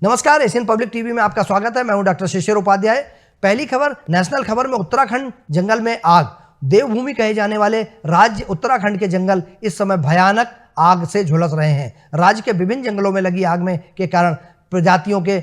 नमस्कार, Asian public TV में आपका स्वागत है। मैं हूं डॉक्टर शिशिर उपाध्याय। पहली खबर, नेशनल खबर में उत्तराखंड जंगल में आग। देवभूमि कहे जाने वाले राज्य उत्तराखंड के जंगल इस समय भयानक आग से झुलस रहे हैं। राज्य के विभिन्न जंगलों में लगी आग में के कारण प्रजातियों के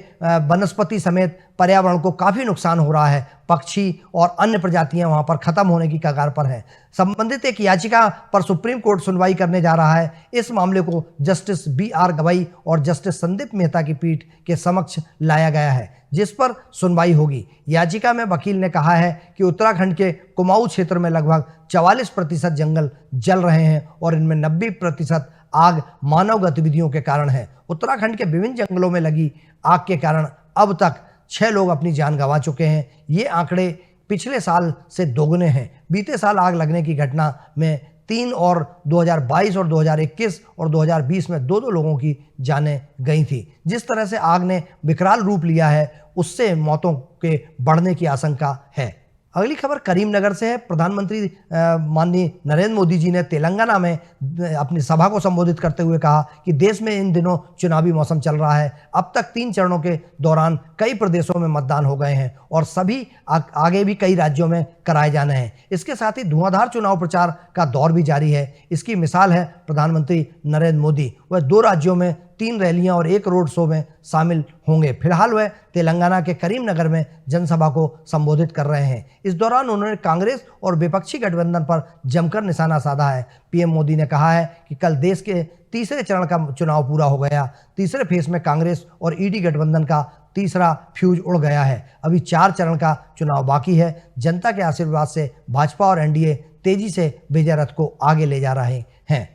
वनस्पति समेत पर्यावरण को काफी नुकसान हो रहा है। पक्षी और अन्य प्रजातियां वहां पर खत्म होने की कगार पर हैं। संबंधित एक याचिका पर सुप्रीम कोर्ट सुनवाई करने जा रहा है। इस मामले को जस्टिस BR गवई और जस्टिस संदीप मेहता की पीठ के समक्ष लाया गया है, जिस पर सुनवाई होगी। याचिका में वकील ने कहा है कि उत्तराखंड के कुमाऊं क्षेत्र में लगभग 44% जंगल जल रहे हैं और इनमें 90% आग मानव गतिविधियों के कारण है। उत्तराखंड के विभिन्न जंगलों में लगी आग के कारण अब तक 6 लोग अपनी जान गंवा चुके हैं। ये आंकड़े पिछले साल से दोगुने हैं। बीते साल आग लगने की घटना में 3 और 2022 और 2021 और 2020 में 2 लोगों की जानें गई थी। जिस तरह से आग ने विकराल रूप लिया है, उससे मौतों के बढ़ने की आशंका है। अगली खबर करीमनगर से है। प्रधानमंत्री माननीय नरेंद्र मोदी जी ने तेलंगाना में अपनी सभा को संबोधित करते हुए कहा कि देश में इन दिनों चुनावी मौसम चल रहा है। अब तक 3 चरणों के दौरान कई प्रदेशों में मतदान हो गए हैं और सभी आगे भी कई राज्यों में कराए जाने हैं। इसके साथ ही धुआंधार चुनाव प्रचार का दौर भी जारी है। इसकी मिसाल है प्रधानमंत्री नरेंद्र मोदी। वह 2 राज्यों में 3 रैलियां और 1 रोड शो में शामिल होंगे। फिलहाल वह तेलंगाना के करीमनगर में जनसभा को संबोधित कर रहे हैं। इस दौरान उन्होंने कांग्रेस और विपक्षी गठबंधन पर जमकर निशाना साधा है। पीएम मोदी ने कहा है कि कल देश के तीसरे चरण का चुनाव पूरा हो गया। तीसरे फेज में कांग्रेस और ईडी गठबंधन का तीसरा फ्यूज उड़ गया है। अभी 4 चरण का चुनाव बाकी है। जनता के आशीर्वाद से भाजपा और एनडीए तेजी से विजय रथ को आगे ले जा रहे हैं।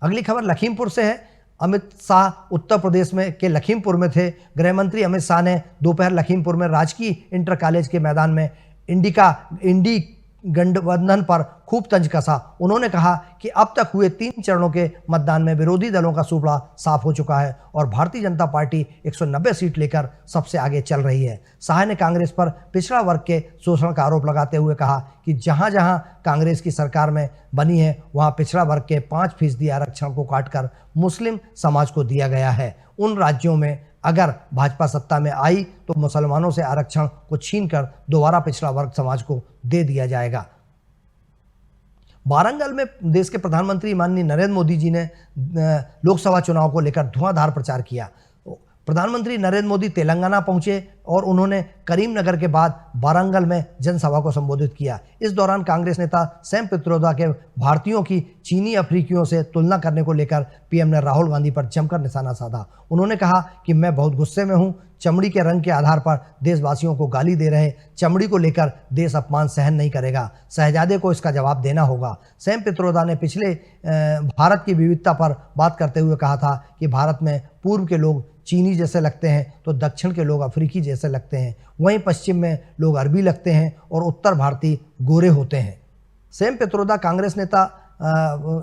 अगली खबर लखीमपुर से है। अमित शाह उत्तर प्रदेश में के लखीमपुर में थे। गृह मंत्री अमित शाह ने दोपहर लखीमपुर में राजकीय इंटर कॉलेज के मैदान में इंडी गठबंधन पर खूब तंज कसा। उन्होंने कहा कि अब तक हुए 3 चरणों के मतदान में विरोधी दलों का सूपड़ा साफ हो चुका है और भारतीय जनता पार्टी 190 सीट लेकर सबसे आगे चल रही है। शाह ने कांग्रेस पर पिछड़ा वर्ग के शोषण का आरोप लगाते हुए कहा कि जहां जहां कांग्रेस की सरकार में बनी है, वहां पिछड़ा वर्ग के 5% आरक्षण को काटकर मुस्लिम समाज को दिया गया है। उन राज्यों में अगर भाजपा सत्ता में आई तो मुसलमानों से आरक्षण को छीनकर दोबारा पिछड़ा वर्ग समाज को दे दिया जाएगा। वारंगल में देश के प्रधानमंत्री माननीय नरेंद्र मोदी जी ने लोकसभा चुनाव को लेकर धुआंधार प्रचार किया। प्रधानमंत्री नरेंद्र मोदी तेलंगाना पहुंचे और उन्होंने करीमनगर के बाद वारंगल में जनसभा को संबोधित किया। इस दौरान कांग्रेस नेता सैम पित्रोदा के भारतीयों की चीनी अफ्रीकियों से तुलना करने को लेकर पीएम ने राहुल गांधी पर जमकर निशाना साधा। उन्होंने कहा कि मैं बहुत गुस्से में हूं। चमड़ी के रंग के आधार पर देशवासियों को गाली दे रहे चमड़ी को लेकर देश अपमान सहन नहीं करेगा। शहजादे को इसका जवाब देना होगा। सैम पित्रोदा ने पिछले भारत की विविधता पर बात करते हुए कहा था कि भारत में पूर्व के लोग चीनी जैसे लगते हैं तो दक्षिण के लोग अफ्रीकी जैसे लगते हैं, वहीं पश्चिम में लोग अरबी लगते हैं और उत्तर भारतीय गोरे होते हैं। सैम पित्रोदा कांग्रेस नेता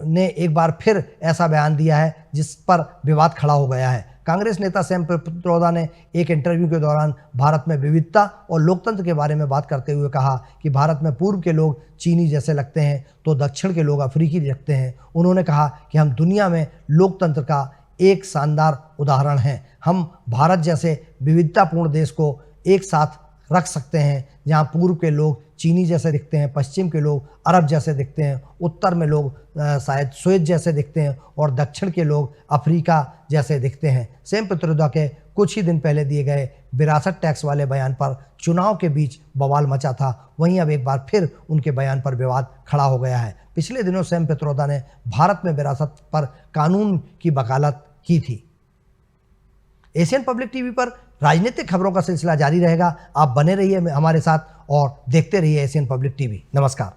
ने एक बार फिर ऐसा बयान दिया है जिस पर विवाद खड़ा हो गया है। कांग्रेस नेता सैम पित्रोदा ने एक इंटरव्यू के दौरान भारत में विविधता और लोकतंत्र के बारे में बात करते हुए कहा कि भारत में पूर्व के लोग चीनी जैसे लगते हैं तो दक्षिण के लोग अफ्रीकी लगते हैं। उन्होंने कहा कि हम दुनिया में लोकतंत्र का एक शानदार उदाहरण हैं। हम भारत जैसे विविधतापूर्ण देश को एक साथ रख सकते हैं जहां पूर्व के लोग चीनी जैसे दिखते हैं, पश्चिम के लोग अरब जैसे दिखते हैं, उत्तर में लोग शायद श्वेत जैसे दिखते हैं और दक्षिण के लोग अफ्रीका जैसे दिखते हैं। सैम पित्रोदा के कुछ ही दिन पहले दिए गए विरासत टैक्स वाले बयान पर चुनाव के बीच बवाल मचा था। वहीं अब एक बार फिर उनके बयान पर विवाद खड़ा हो गया है। पिछले दिनों सैम पित्रोदा ने भारत में विरासत पर कानून की वकालत की थी। एशियन पब्लिक टीवी पर राजनीतिक खबरों का सिलसिला जारी रहेगा। आप बने रहिए हमारे साथ और देखते रहिए एशियन पब्लिक टीवी। नमस्कार।